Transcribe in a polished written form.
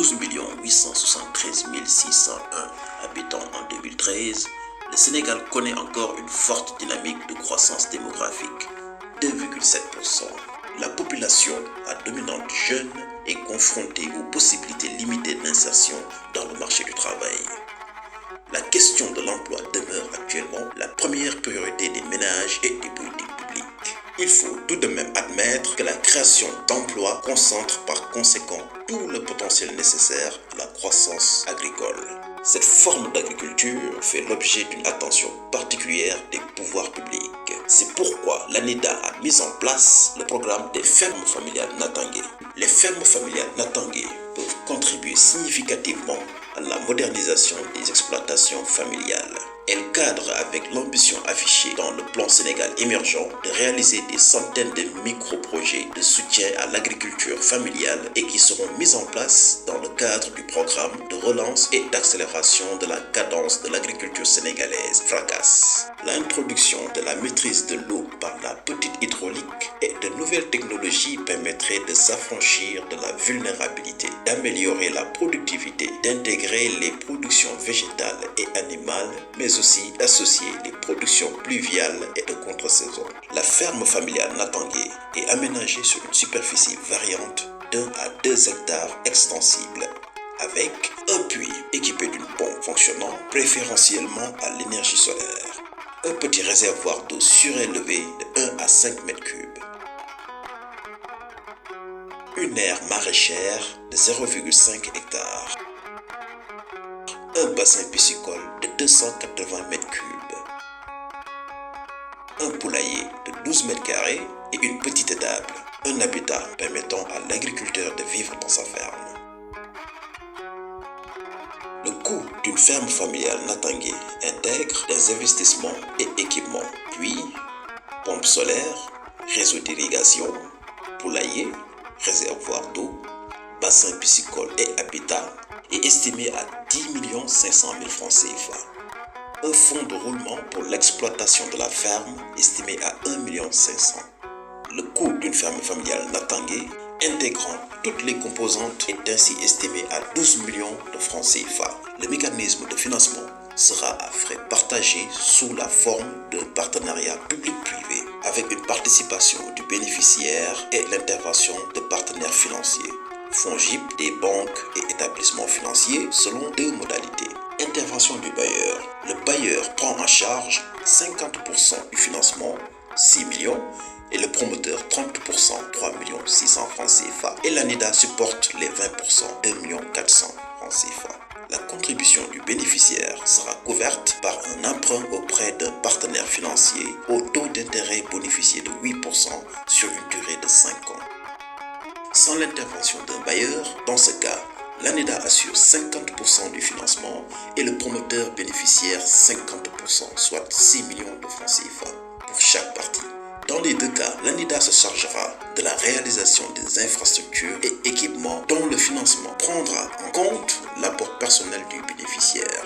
12 873 601 habitants en 2013, le Sénégal connaît encore une forte dynamique de croissance démographique, 2,7%. La population à dominante jeune est confrontée aux possibilités limitées d'insertion dans le marché du travail. La question de l'emploi demeure actuellement la première priorité des ménages et des politiques publiques. Il faut tout de même admettre que la création d'emplois concentre par conséquent tout le potentiel nécessaire à la croissance agricole. Cette forme d'agriculture fait l'objet d'une attention particulière des pouvoirs publics. C'est pourquoi l'ANIDA a mis en place le programme des fermes familiales Natangué. Les fermes familiales Natangué peuvent contribuer significativement à la modernisation des exploitations familiales. Elle cadre avec l'ambition affichée dans le plan Sénégal émergent de réaliser des centaines de micro-projets de soutien à l'agriculture familiale et qui seront mis en place dans le cadre du programme de relance et d'accélération de la cadence de l'agriculture sénégalaise, FRACAS. L'introduction de la maîtrise de l'eau par la petite hydraulique et de nouvelles technologies permettrait de s'affranchir de la vulnérabilité, d'améliorer la productivité, d'intégrer les productions végétales et animales, mais aussi d'associer les productions pluviales et de contre-saison. La ferme familiale Natangué est aménagée sur une superficie variante d'1 à 2 hectares extensibles, avec un puits équipé d'une pompe fonctionnant préférentiellement à l'énergie solaire, un petit réservoir d'eau surélevé de 1 à 5 mètres cubes, une aire maraîchère de 0,5 hectares, un bassin piscicole de 280 mètres cubes, un poulailler de 12 mètres carrés et une petite étable, un habitat permettant à l'agriculteur de vivre dans sa ferme. Le coût d'une ferme familiale Natangué intègre des investissements et équipements, puis pompe solaire, réseau d'irrigation, poulailler, réservoir d'eau, bassin piscicole et habitat est estimé à 10 500 000 francs CFA. Un fonds de roulement pour l'exploitation de la ferme estimé à 1 500 000. Le coût d'une ferme familiale Natangué, intégrant toutes les composantes, est ainsi estimé à 12 millions de francs CFA. Le mécanisme de financement sera à frais partagés sous la forme d'un partenariat public-privé, avec une participation du bénéficiaire et l'intervention de partenaires financiers. FONGIP, des banques et établissements financiers selon 2 modalités. Intervention du bailleur. Le bailleur prend en charge 50% du financement, 6 millions, et le promoteur 30%, 3 600 francs CFA. Et l'ANIDA supporte les 20%, 2 400 francs CFA. La contribution du bénéficiaire sera couverte par un emprunt auprès d'un partenaire financier au taux d'intérêt bonifié de 8% sur une durée de 5 ans. Sans l'intervention d'un bailleur, dans ce cas, l'ANIDA assure 50% du financement et le promoteur bénéficiaire 50%, soit 6 millions de francs CFA pour chaque partie. Dans les 2 cas, l'ANIDA se chargera de la réalisation des infrastructures et équipements dont le financement prendra en compte l'apport personnel du bénéficiaire.